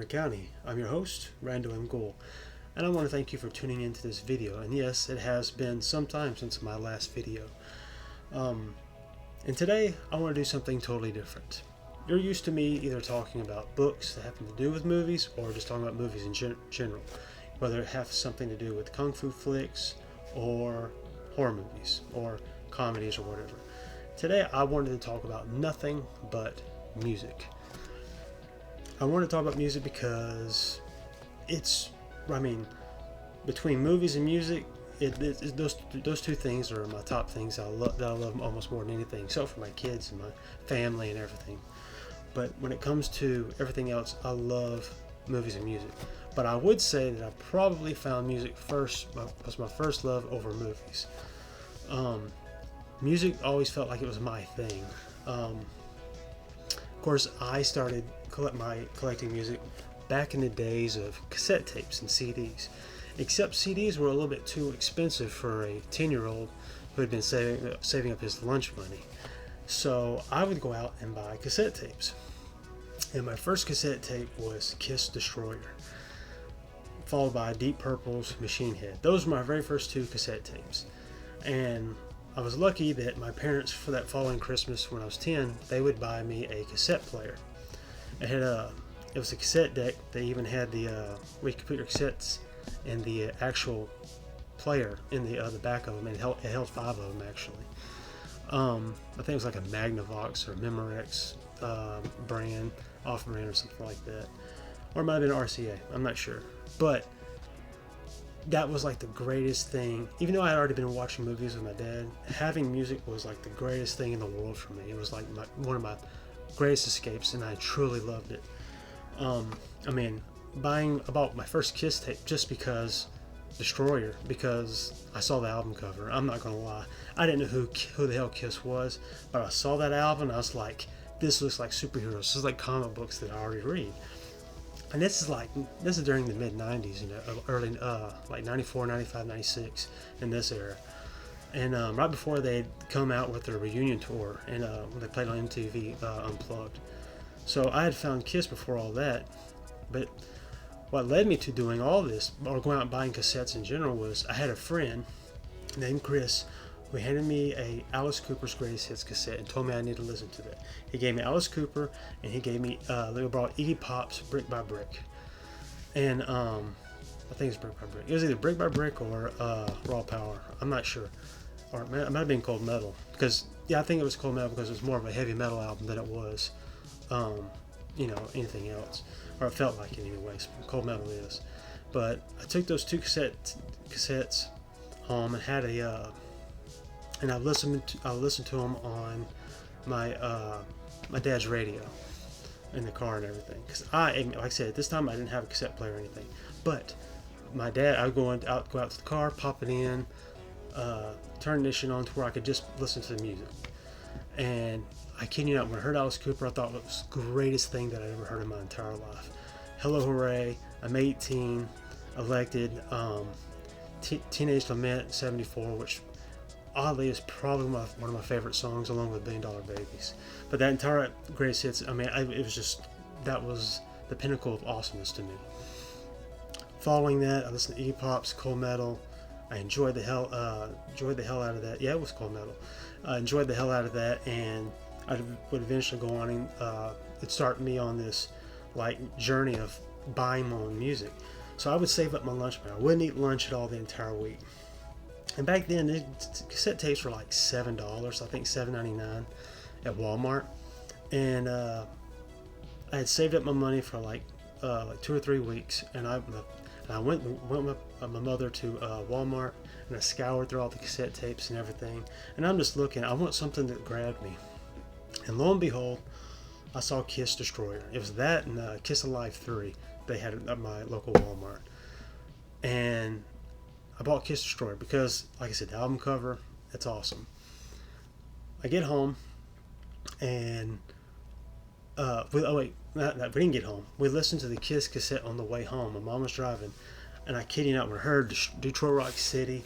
County. I'm your host, Randall M. Gould, and I want to thank you for tuning into this video. And yes, it has been some time since my last video. And today I want to do something totally different. You're used to me either talking about books that have to do with movies or just talking about movies in general, whether it has something to do with kung fu flicks or horror movies or comedies or whatever. Today I wanted to talk about nothing but music. I want to talk about music because between movies and music, those two things are my top things that I love almost more than anything, except for my kids and my family and everything. But when it comes to everything else, I love movies and music. But I would say that I probably found music was my first love over movies. Music always felt like it was my thing. Of course, I started collecting music back in the days of cassette tapes and CDs. Except CDs were a little bit too expensive for a 10-year-old who had been saving up his lunch money. So I would go out and buy cassette tapes. And my first cassette tape was Kiss Destroyer, followed by Deep Purple's Machine Head. Those were my very first two cassette tapes. And I was lucky that my parents, for that following Christmas when I was 10, they would buy me a cassette player. It was a cassette deck. They even had where you could put your cassettes and the actual player in the back of them, and it held 5 of them actually. I think it was like a Magnavox or Memorex brand, off-brand or something like that, or it might have been RCA. I'm not sure, but that was like the greatest thing. Even though I had already been watching movies with my dad, having music was like the greatest thing in the world for me. It was like one of my greatest escapes, and I truly loved it. I bought my first Kiss tape just because I saw the album cover. I'm not gonna lie, I didn't know who the hell Kiss was, but I saw that album and I was like, this looks like superheroes. This is like comic books that I already read. And this is during the mid 90s, early like 94, 95, 96, in this era. And right before they'd come out with their reunion tour, and when they played on MTV Unplugged. So I had found Kiss before all that, but what led me to doing all this, or going out and buying cassettes in general, was I had a friend named Chris who handed me a Alice Cooper's Greatest Hits cassette and told me I needed to listen to that. He gave me Alice Cooper, and he gave me they brought Iggy Pop's Brick by Brick, and I think it's Brick by Brick. It was either Brick by Brick or Raw Power. I'm not sure, or it might have been Cold Metal, because I think it was Cold Metal because it was more of a heavy metal album than it was anything else, or it felt like it anyways. Cold Metal is. But I took those two cassettes home and had and I listened to them on my dad's radio in the car and everything. Because like I said, at this time I didn't have a cassette player or anything. But my dad, I would go out to the car, pop it in, turn the ignition on to where I could just listen to the music. And I kid you not, when I heard Alice Cooper, I thought it was the greatest thing that I'd ever heard in my entire life. Hello Hooray, I'm 18, Elected, Teenage Lament, 74, which oddly is probably one of my favorite songs, along with $1 Billion Babies. But that entire Greatest Hits, that was the pinnacle of awesomeness to me. Following that, I listened to Iggy Pop's Cold Metal. I enjoyed the hell out of that. Yeah, it was Cold Metal. I enjoyed the hell out of that, and I would eventually go on and it started me on this journey of buying my own music. So I would save up my lunch money. I wouldn't eat lunch at all the entire week. And back then, the cassette tapes were like $7, I think $7.99 at Walmart. And I had saved up my money for like 2 or 3 weeks, and I went with my mother to Walmart, and I scoured through all the cassette tapes and everything. And I'm just looking. I want something that grabbed me. And lo and behold, I saw Kiss Destroyer. It was that and Kiss Alive 3 they had at my local Walmart. And I bought Kiss Destroyer because, like I said, the album cover, it's awesome. I get home, and we didn't get home. We listened to the Kiss cassette on the way home. My mom was driving, and I kid you not, when I heard Detroit Rock City,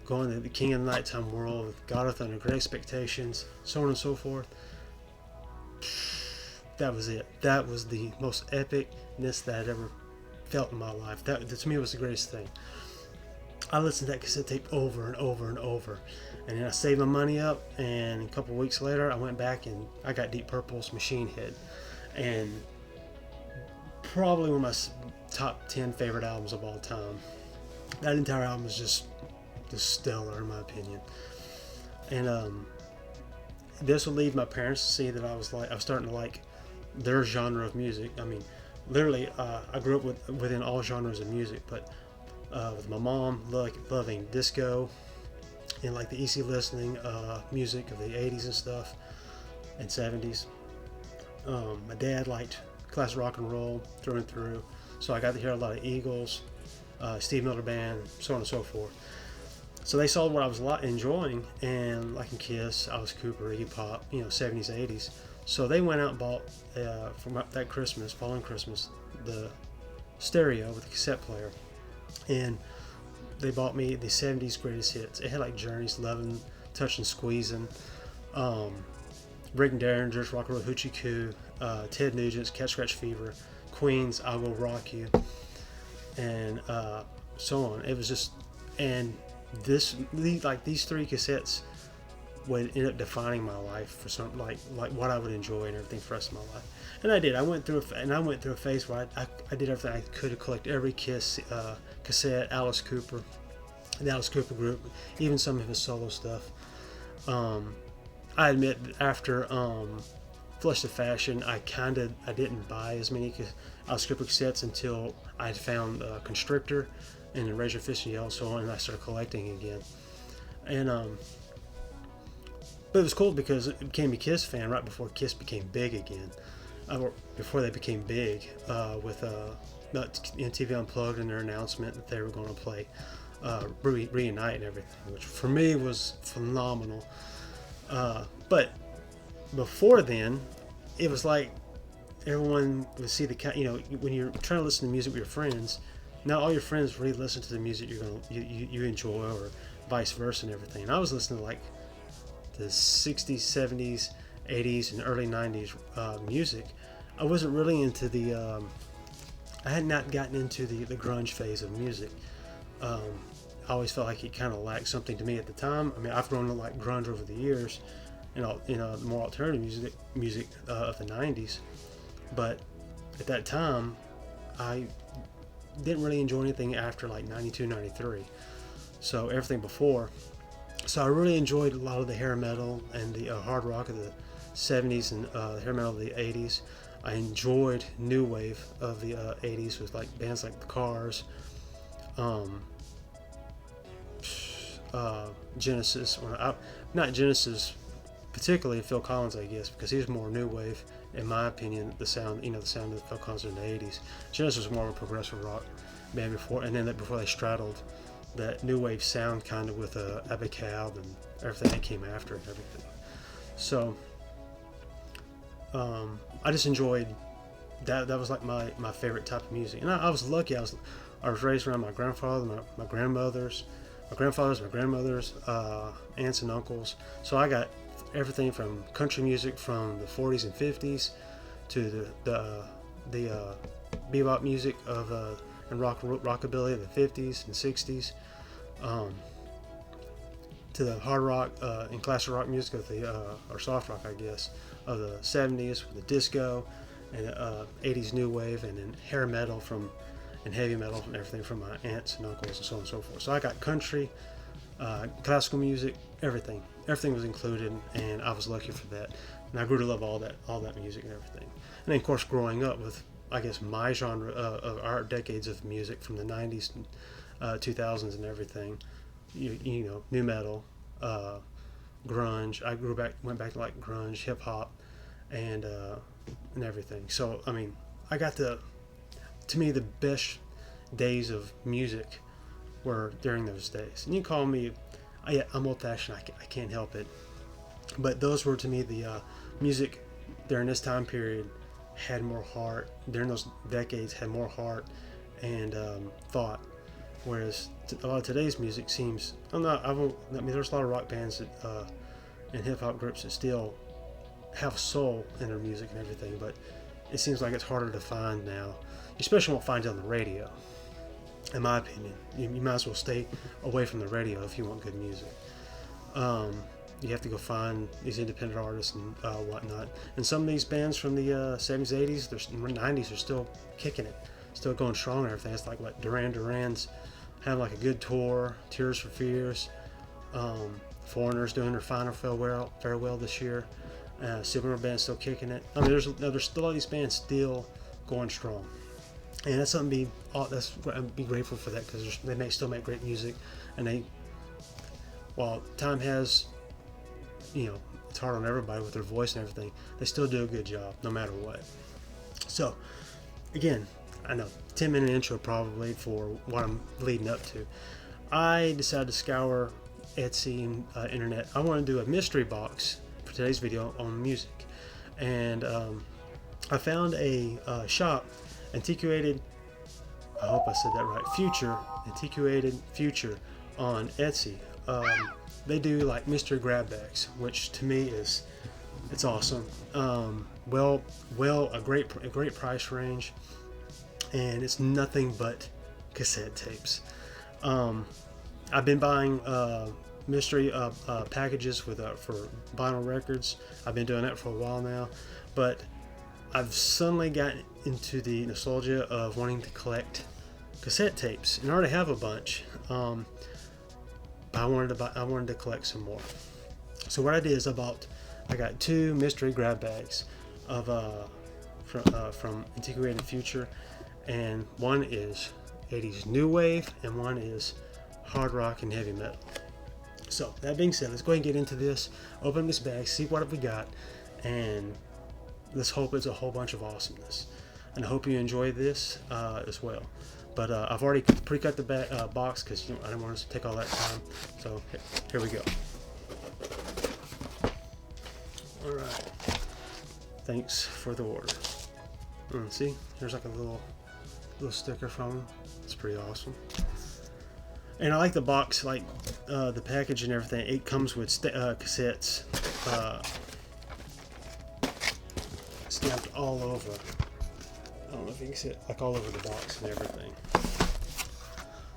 going to the King of the Nighttime World, God of Thunder, Great Expectations, so on and so forth, that was it. That was the most epicness that I'd ever felt in my life. That to me was the greatest thing. I listened to that cassette tape over and over and over, and then I saved my money up, and a couple of weeks later I went back and I got Deep Purple's Machine Head, and probably one of my top 10 favorite albums of all time. That entire album is just stellar in my opinion. And this would lead my parents to see that I was starting to like their genre of music. I mean, literally, I grew up within all genres of music, but with my mom loving disco and like the easy listening music of the 80s and stuff and 70s. My dad liked classic rock and roll through and through, so I got to hear a lot of Eagles, Steve Miller Band, so on and so forth. So they saw what I was enjoying, and like in Kiss, Alice Cooper, Iggy Pop, 70s, 80s. So they went out and bought from that Christmas, following Christmas, the stereo with the cassette player, and they bought me the 70s greatest hits. It had like Journey's Lovin', Touchin', Squeezin', Rick and Derringer's Rock and Roll Hoochie Coo, Ted Nugent's Cat Scratch Fever, Queen's I'll Go Rock You, and so on. It was just, and these three cassettes would end up defining my life for some like what I would enjoy and everything for the rest of my life. And I did. I went through a phase where I did everything I could to collect every Kiss cassette, Alice Cooper, the Alice Cooper group, even some of his solo stuff. I admit that after Flush the Fashion, I didn't buy as many Alice Cooper cassettes until I had found Constrictor and then Raise Your Fist and Yell, so on, and I started collecting again. And but it was cool because it became a Kiss fan right before Kiss became big again, or before they became big with TV Unplugged and their announcement that they were going to play Reunite and everything, which for me was phenomenal. But before then, it was like everyone would see when you're trying to listen to music with your friends, not all your friends really listen to the music you enjoy, or vice versa and everything. And I was listening to like the 60s, 70s, 80s, and early 90s music. I wasn't really into I had not gotten into the grunge phase of music. I always felt like it kind of lacked something to me at the time. I mean, I've grown to like grunge over the years, more alternative music of the 90s. But at that time, I didn't really enjoy anything after like 92, 93. So everything before. So I really enjoyed a lot of the hair metal and the hard rock of the 70s and hair metal of the 80s. I enjoyed new wave of the 80s with like bands like The Cars, Genesis, not Genesis particularly, Phil Collins, I guess, because he's more new wave in my opinion. The sound of Phil Collins in the 80s. Genesis was more of a progressive rock band before they straddled that new wave sound kind of with Abbey Cab and everything that came after and everything. So I just enjoyed that. That was like my favorite type of music, and I was lucky. I was raised around my grandfather, my grandmothers, aunts and uncles. So I got everything from country music from the 40s and 50s to the bebop music of and rockabilly of the 50s and 60s, to the hard rock and classic rock music of or soft rock, I guess, of the 70s, with the disco and 80s new wave, and then hair metal and heavy metal and everything from my aunts and uncles and so on and so forth. So I got country, classical music, everything was included, and I was lucky for that. And I grew to love all that music and everything. And then of course, growing up with, I guess, my genre of our decades of music from the 90s and 2000s and everything, new metal, grunge. I went back to like grunge, hip hop, and everything. So I mean, I got to me the best days of music were during those days. And you call me, I'm old-fashioned. I can't help it, but those were to me the music during this time period had more heart. During those decades, had more heart and thought. Whereas a lot of today's music seems, there's a lot of rock bands and hip hop groups that still have soul in their music and everything, but it seems like it's harder to find now. You especially won't find it on the radio, in my opinion. You might as well stay away from the radio if you want good music. You have to go find these independent artists and whatnot. And some of these bands from the 70s, 80s, 90s are still kicking it, still going strong and everything. It's like what Duran's having like a good tour, Tears for Fears, Foreigners doing their final farewell this year. Similar bands still kicking it. I mean, there's still all these bands still going strong, and that's something I'd be grateful for that, because they still make great music, and while time has, it's hard on everybody with their voice and everything, they still do a good job no matter what. So again, I know 10-minute intro probably for what I'm leading up to. I decided to scour Etsy and internet. I want to do a mystery box for today's video on music, and I found a shop, Antiquated, I hope I said that right, Antiquated Future on Etsy. They do like mystery grab bags, which to me it's awesome. A great price range, and it's nothing but cassette tapes. I've been buying mystery packages for vinyl records. I've been doing that for a while now, but I've suddenly gotten into the nostalgia of wanting to collect cassette tapes, and I already have a bunch. But I wanted to collect some more. So what I did is I got 2 mystery grab bags of from Antiquated Future, and one is 80s new wave and one is hard rock and heavy metal. So that being said, let's go ahead and get into this, open this bag, see what we got, and let's hope it's a whole bunch of awesomeness. And I hope you enjoy this as well. But I've already pre-cut the box because I didn't want to take all that time. So here we go. All right. Thanks for the order. See, there's like a little sticker from them. It's pretty awesome. And I like the box, like the package and everything. It comes with cassettes stamped all over. I don't know if you can see it, like all over the box and everything.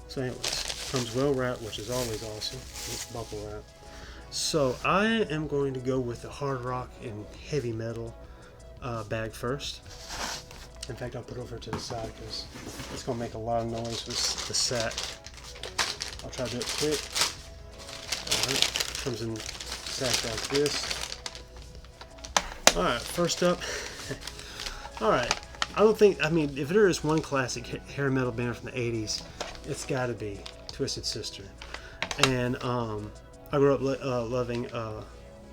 So anyways, comes well wrapped, which is always awesome. It's bubble wrap. So I am going to go with the hard rock and heavy metal bag first. In fact, I'll put it over to the side because it's going to make a lot of noise with the set. I'll try to do it quick. Alright, comes in sack like this. Alright, first up. Alright, I mean, if there is one classic hair metal band from the 80s, it's got to be Twisted Sister. And I grew up loving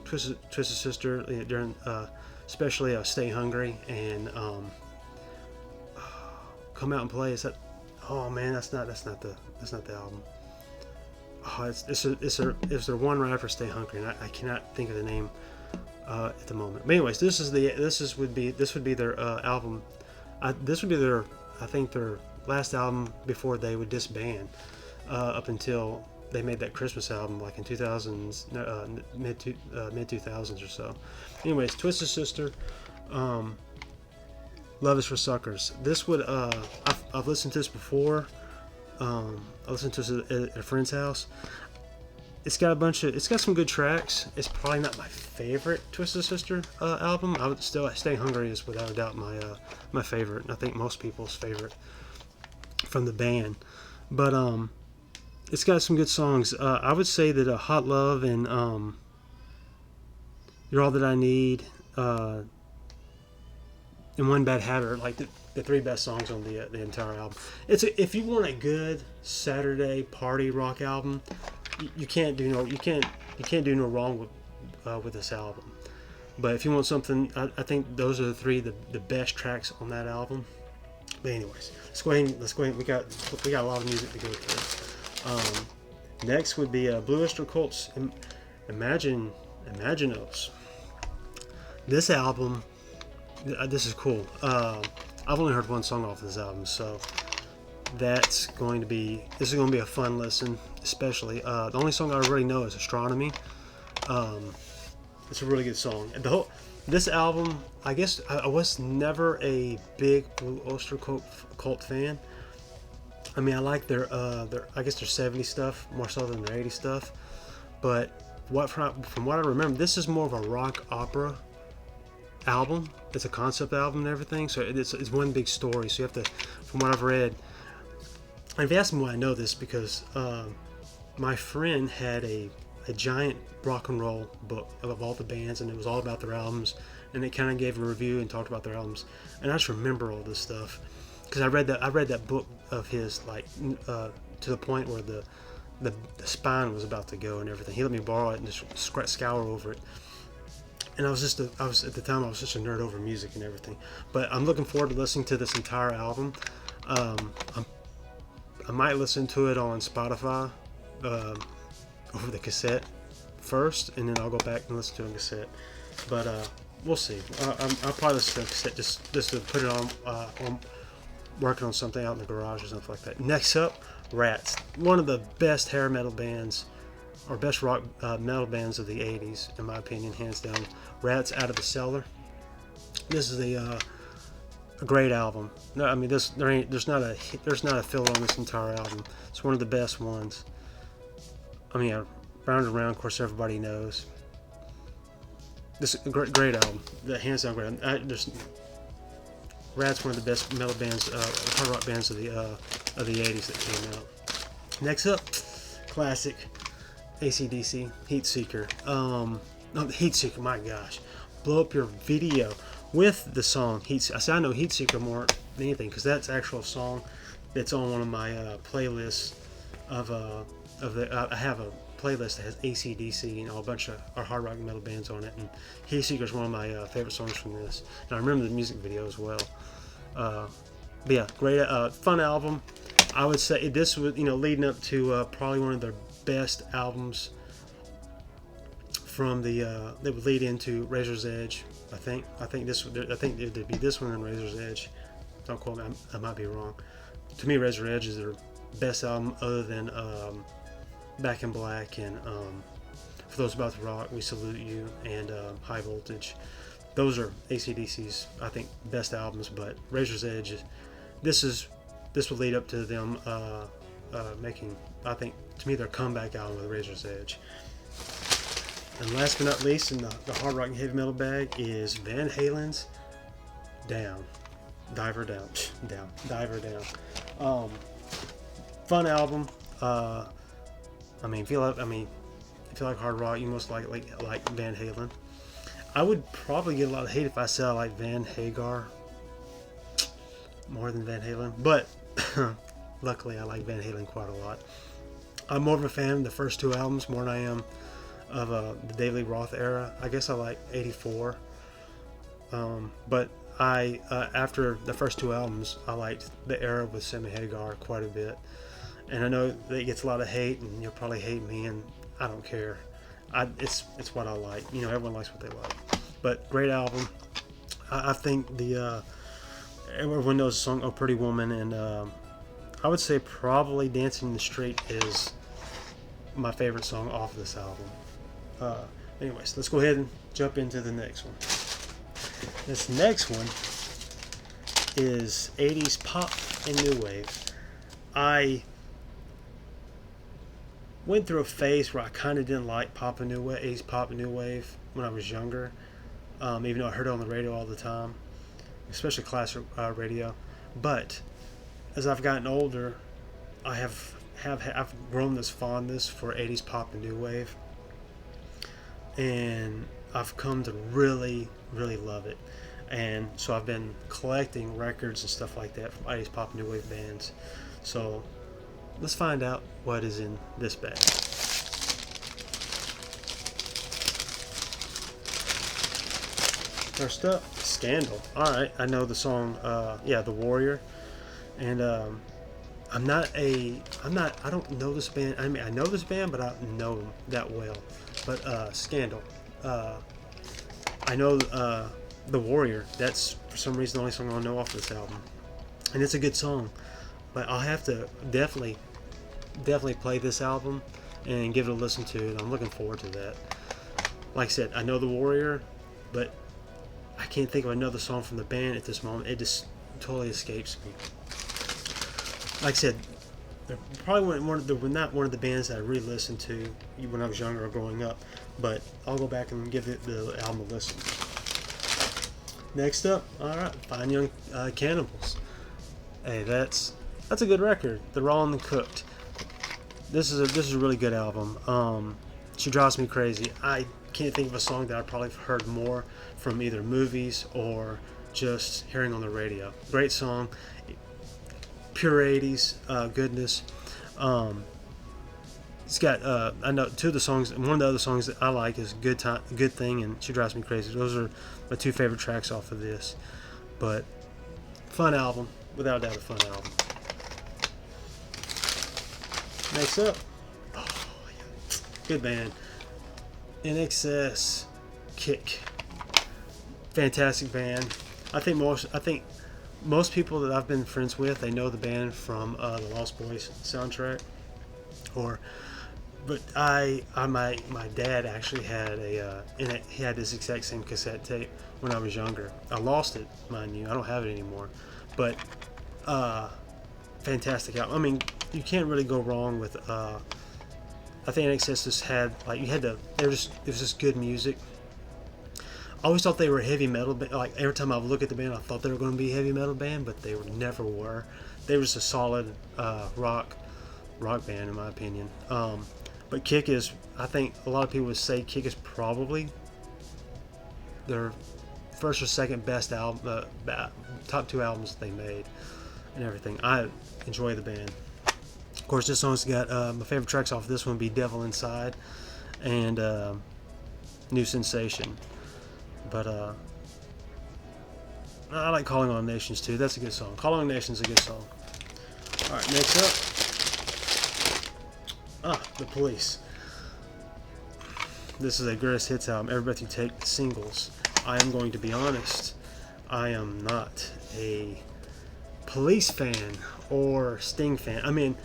Twisted Sister during, especially Stay Hungry and Come Out and Play. Is that? Oh man, that's not the album. Oh, it's their one right after Stay Hungry, and I cannot think of the name at the moment. But anyways, this would be their album. This would be their last album before they would disband, up until they made that Christmas album like in 2000s, mid 2000s or so. Anyways, Twisted Sister, Love Is for Suckers. This would I've listened to this before. I listened to this at a friend's house. It's got some good tracks. It's probably not my favorite Twisted Sister album. I would still Stay Hungry is without a doubt my favorite, and I think most people's favorite from the band. But it's got some good songs. I would say that Hot Love and You're All That I Need and One Bad Habit are like the 3 best songs on the entire album. If you want a good Saturday party rock album, you can't do no wrong with this album. But if you want something, I think those are the best tracks on that album. But anyways, let's go ahead. We got a lot of music to go through. Next would be Blue Oyster Cult's Imaginos. This album, this is cool. I've only heard one song off this album, so this is going to be a fun listen. Especially the only song I already know is Astronomy. It's a really good song. This album, I guess I was never a big Blue Oyster Cult fan. I mean, I like their I guess their 70s stuff more so than their 80s stuff. But from what I remember, this is more of a rock opera album. It's a concept album and everything, so it's one big story. So you have to, from what I've read, I've asked me why I know this because my friend had a giant rock and roll book of all the bands, and it was all about their albums, and it kind of gave a review and talked about their albums. And I just remember all this stuff because I read that book of his, like to the point where the spine was about to go and everything. He let me borrow it and just scour over it. And I was at the time I was such a nerd over music and everything. But I'm looking forward to listening to this entire album. I might listen to it on Spotify over the cassette first, and then I'll go back and listen to it on cassette. But we'll see. I'll probably listen to the cassette just to put it on working on something out in the garage or something like that. Next up, Rats, one of the best hair metal bands, or best rock metal bands of the 80s, in my opinion, hands down. Rats, Out of the Cellar. This is a great album. No, I mean there's not a filler on this entire album. It's one of the best ones. I mean, Round and Round, of course, everybody knows. This is a great album. The hands down great. Rat's one of the best metal bands, hard rock bands of the 80s that came out. Next up, classic AC/DC, Heat Seeker. No, Heat Seeker, my gosh. Blow Up Your Video with the song Heat Seeker. I know Heat Seeker more than anything because that's actual song that's on one of my playlists I have a playlist that has AC/DC and a bunch of our hard rock metal bands on it, and Heat Seeker is one of my favorite songs from this. And I remember the music video as well. But yeah, great, fun album. I would say this was, leading up to probably one of their best albums from that would lead into Razor's Edge. I think it'd be this one and Razor's Edge. Don't quote me, I might be wrong. To me, Razor's Edge is their best album other than Back in Black and For Those About to Rock, We Salute You, and High Voltage. Those are AC/DC's, I think, best albums. But Razor's Edge, this will lead up to them making, I think, to me, their comeback album with Razor's Edge. And last but not least, in the hard rock and heavy metal bag is Van Halen's Diver Down. Fun album. If you like hard rock, you most likely like Van Halen. I would probably get a lot of hate if I said I like Van Hagar more than Van Halen, but luckily I like Van Halen quite a lot. I'm more of a fan of the first two albums more than I am of the Dave Lee Roth era. I guess I like 84, but after the first two albums, I liked the era with Sammy Hagar quite a bit. And I know that it gets a lot of hate, and you'll probably hate me, and I don't care. It's what I like. Everyone likes what they like. But great album. I think everyone knows the song "Oh Pretty Woman," and I would say probably "Dancing in the Street" is my favorite song off of this album. Anyways, let's go ahead and jump into the next one. This next one is 80s pop and new wave. I went through a phase where I kind of didn't like 80s pop and new wave when I was younger, even though I heard it on the radio all the time, especially classic radio. But as I've gotten older, I've grown this fondness for 80s pop and new wave, and I've come to really, really love it. And so I've been collecting records and stuff like that from 80s pop and new wave bands. So let's find out what is in this bag. First up, Scandal. Alright, I know the song, The Warrior. And I don't know this band. I mean, I know this band, but I don't know them that well. But Scandal. I know The Warrior. That's, for some reason, the only song I know off this album. And it's a good song. But I'll have to definitely play this album and give it a listen to. I'm looking forward to that. Like I said, I know The Warrior, but I can't think of another song from the band at this moment. It just totally escapes me. Like I said, they're probably not one of the bands that I really listened to when I was younger or growing up, but I'll go back and give the album a listen. Next up, all right, Fine Young Cannibals. Hey, that's a good record. The Raw and the Cooked. This is a really good album. She Drives Me Crazy. I can't think of a song that I probably heard more from either movies or just hearing on the radio. Great song, pure 80s goodness. It's got I know two of the songs. One of the other songs that I like is Good Thing and She Drives Me Crazy. Those are my two favorite tracks off of this. But fun album, without a doubt, a fun album. Next up, good band, NXS, Kick, fantastic band. I think most people that I've been friends with, they know the band from the Lost Boys soundtrack, but my dad actually had he had this exact same cassette tape when I was younger. I lost it, mind you. I don't have it anymore, but fantastic album. I mean, you can't really go wrong with. I think NXS just had it was just good music. I always thought they were a heavy metal band. Like every time I would look at the band, I thought they were going to be a heavy metal band, but they never were. They were just a solid rock band, in my opinion. But Kick is, I think a lot of people would say Kick is probably their first or second best album, top two albums that they made, and everything. I enjoy the band. Of course, this song's got my favorite tracks off of this one would be Devil Inside and New Sensation. But I like Calling on Nations too. That's a good song. Calling on Nations is a good song. Alright, next up. The Police. This is a greatest hits album. Every Breath You Take singles. I am going to be honest. I am not a Police fan or Sting fan. I mean,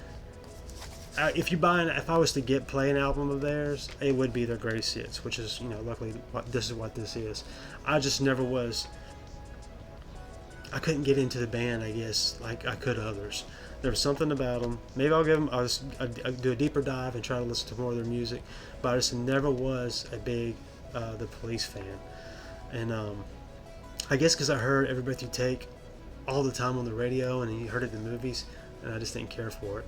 if I was to play an album of theirs, it would be their greatest hits, which is, luckily this is what this is. I just never was. I couldn't get into the band, I guess, like I could others. There was something about them. Maybe I'll do a deeper dive and try to listen to more of their music, but I just never was a big The Police fan. And I guess because I heard Every Breath You Take all the time on the radio, and you heard it in the movies, and I just didn't care for it.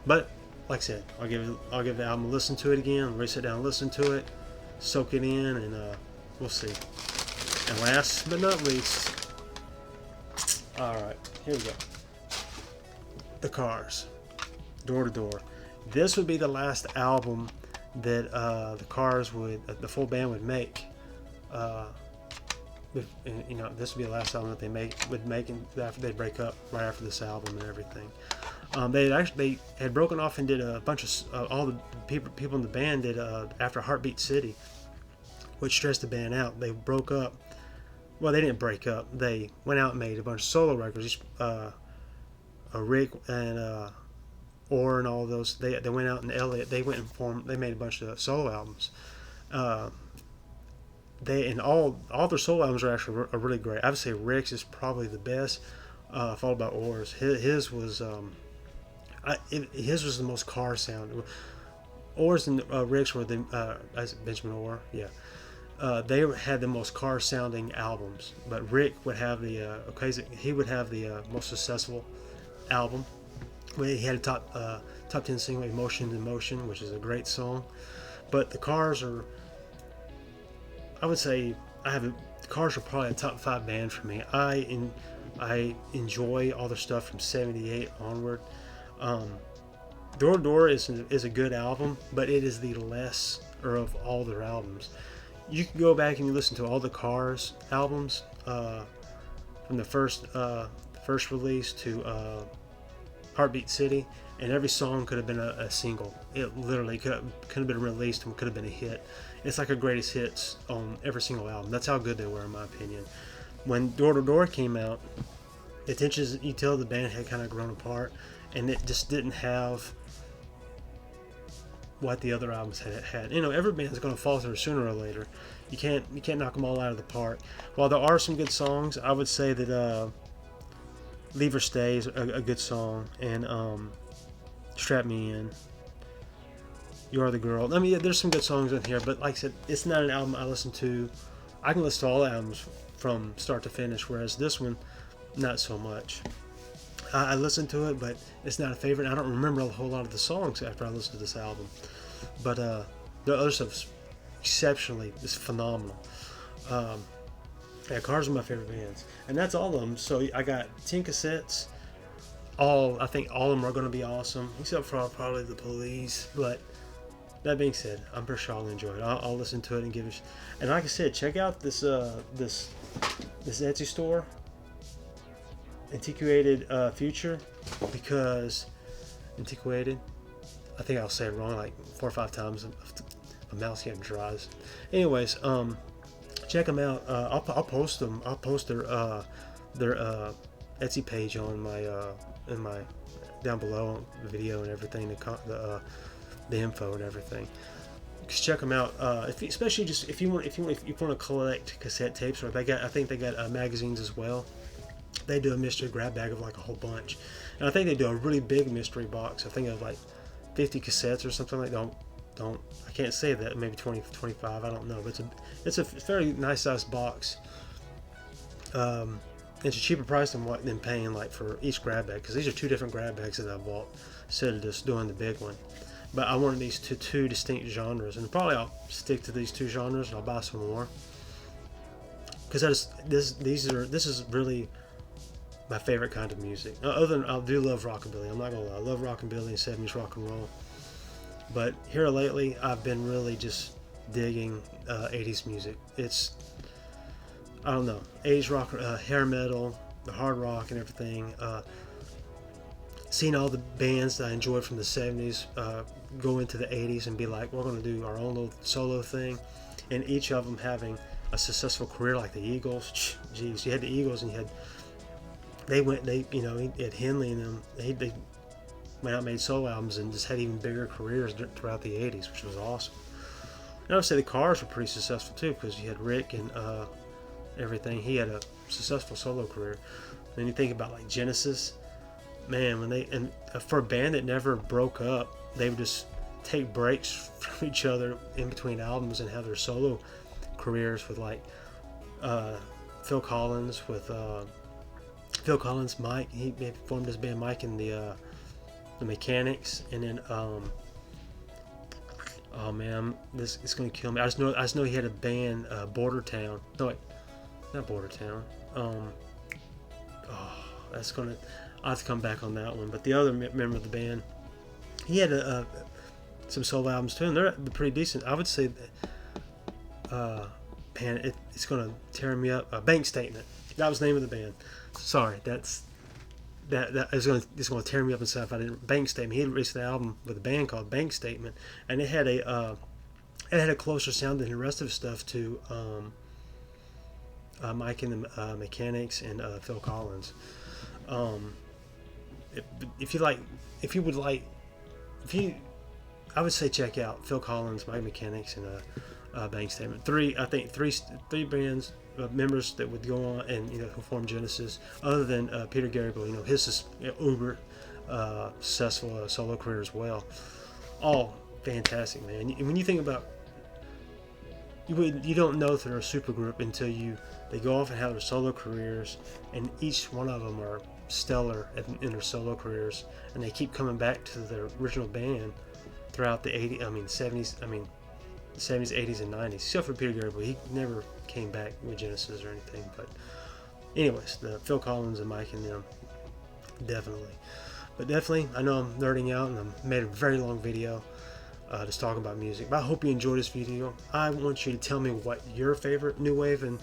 But like I said, I'll give the album a listen to it again. I'll sit down and listen to it, soak it in, and we'll see. And last but not least, alright, here we go. The Cars, Door to Door. This would be the last album that the Cars the full band would make. This would be the last album that they would make after they break up, right after this album and everything. They had broken off and did a bunch of all the people in the band did after Heartbeat City, which stressed the band out. They broke up. Well, they didn't break up. They went out and made a bunch of solo records. Rick and Orr and all those. They went out in Elliott. They went and they made a bunch of solo albums. All their solo albums are actually really great. I would say Rick's is probably the best, followed by Orr's. His was the most car sound. Orr's and Rick's were Benjamin Orr, yeah. They had the most car sounding albums, but Rick would have the most successful album. He had a top 10 single, Emotion in Motion, which is a great song. But the Cars are, I would say, the Cars are probably a top 5 band for me. I enjoy all their stuff from '78 onward. Door to Door is a good album, but it is the lesser of all their albums. You can go back and you listen to all the Cars albums from the first release to Heartbeat City, and every song could have been a single. It literally could have been released and could have been a hit. It's like a greatest hits on every single album. That's how good they were, in my opinion. When Door to Door came out, you tell the band had kind of grown apart, and it just didn't have what the other albums had. You know, every band's going to falter sooner or later. You can't knock them all out of the park. While there are some good songs, I would say that Leave or Stay is a good song, and Strap Me In, You Are the Girl. I mean, yeah, there's some good songs in here, but like I said, it's not an album I listen to. I can listen to all albums from start to finish, whereas this one, not so much. I listened to it, but it's not a favorite. I don't remember a whole lot of the songs after I listened to this album. But the other stuff's exceptionally, it's phenomenal. Yeah, Cars are my favorite bands. And that's all of them. So I got 10 cassettes. I think all of them are going to be awesome, except for probably the Police. But that being said, I'm pretty sure I'll enjoy it. I'll listen to it and give it. And like I said, check out this Etsy store, Antiquated Future, because Antiquated, I think I'll say it wrong like 4 or 5 times. My mouth's getting dry. Anyways, check them out. I'll post them. I'll post their Etsy page on my in my down below the video and everything, the info and everything. Just check them out. Especially just if you want to collect cassette tapes, or I think they got magazines as well. They do a mystery grab bag of like a whole bunch, and I think they do a really big mystery box. I think of like 50 cassettes or something like that. I can't say that, maybe 20, 25, I don't know, but it's a very nice sized box. It's a cheaper price than paying like for each grab bag, because these are 2 different grab bags that I bought instead of just doing the big one. But I wanted these two distinct genres, and probably I'll stick to these 2 genres and I'll buy some more, because this is really my favorite kind of music. Other than, I do love rockabilly, I'm not gonna lie, I love rockabilly and 70s rock and roll. But here lately, I've been really just digging 80s music. It's, I don't know, 80s rock, hair metal, the hard rock and everything. Seeing all the bands that I enjoyed from the 70s go into the 80s and be like, we're going to do our own little solo thing. And each of them having a successful career, like the Eagles. Jeez, you had the Eagles and you had, you had Henley and them. They went out and made solo albums and just had even bigger careers throughout the 80s, which was awesome. And I would say the Cars were pretty successful too, because you had Rick and everything. He had a successful solo career. Then you think about like Genesis, man, for a band that never broke up, they would just take breaks from each other in between albums and have their solo careers with like Phil Collins, Mike. He formed his band Mike and the Mechanics, and then oh man, this is gonna kill me. I just know he had a band, Border Town. No, wait, not Border Town. That's gonna. I'll have to come back on that one. But the other member of the band, he had some solo albums too, and they're pretty decent. I would say that, man, it's gonna tear me up. Bank Statement. That was the name of the band. Sorry, that is gonna tear me up inside if I didn't. Bank Statement. He had released an album with a band called Bank Statement, and it had a closer sound than the rest of his stuff to Mike and the Mechanics and Phil Collins. I would say check out Phil Collins, Mike Mechanics, and Bank Statement. Three bands, members that would go on and who formed Genesis, other than Peter Gabriel. His is uber successful solo career as well. All fantastic, man. And when you think about, you don't know they're a supergroup until they go off and have their solo careers, and each one of them are stellar in their solo careers, and they keep coming back to their original band throughout the 70s, 80s, and 90s, except for Peter Gabriel. He never came back with Genesis or anything. But anyways, the Phil Collins and Mike and them, definitely. I know I'm nerding out and I made a very long video just talking about music, but I hope you enjoyed this video. I want you to tell me what your favorite new wave and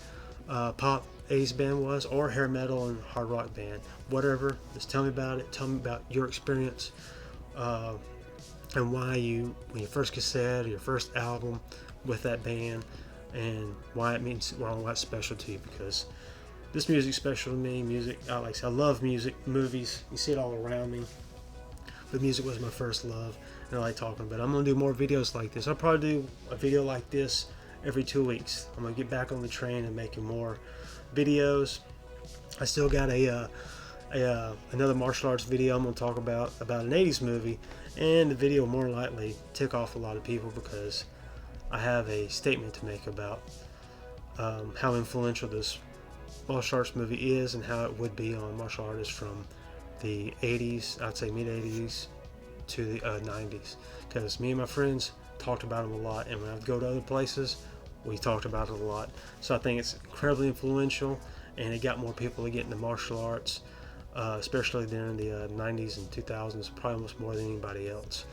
pop 80s band was, or hair metal and hard rock band, whatever. Just tell me about it. Tell me about your experience, and why when your first cassette or your first album with that band, and why it's special to you. Because this music's special to me. I love music, movies. You see it all around me. But music was my first love, and I like talking. But I'm gonna do more videos like this. I'll probably do a video like this every 2 weeks. I'm gonna get back on the train and making more videos. I still got another martial arts video I'm gonna talk about an 80s movie, and the video will more likely tick off a lot of people because I have a statement to make about how influential this martial arts movie is and how it would be on martial artists from the 80s, I'd say mid 80s to the 90s, because me and my friends talked about them a lot, and when I would go to other places we talked about it a lot. So I think it's incredibly influential, and it got more people to get into martial arts, especially during the 90s and 2000s, probably almost more than anybody else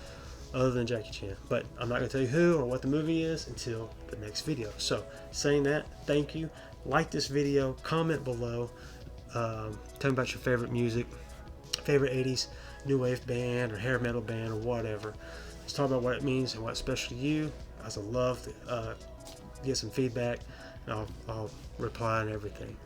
other than Jackie Chan. But I'm not going to tell you who or what the movie is until the next video. So saying that, thank you. Like this video, comment below, tell me about your favorite music, favorite 80s new wave band or hair metal band or whatever. Let's talk about what it means and what's special to you. I'd love to get some feedback, and I'll reply on everything.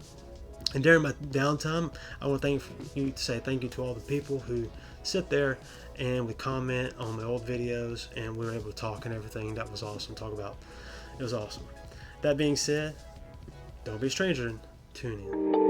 And during my downtime, I want to say thank you to all the people who sit there and would comment on my old videos, and we were able to talk and everything. That was awesome. It was awesome. That being said, don't be a stranger and tune in.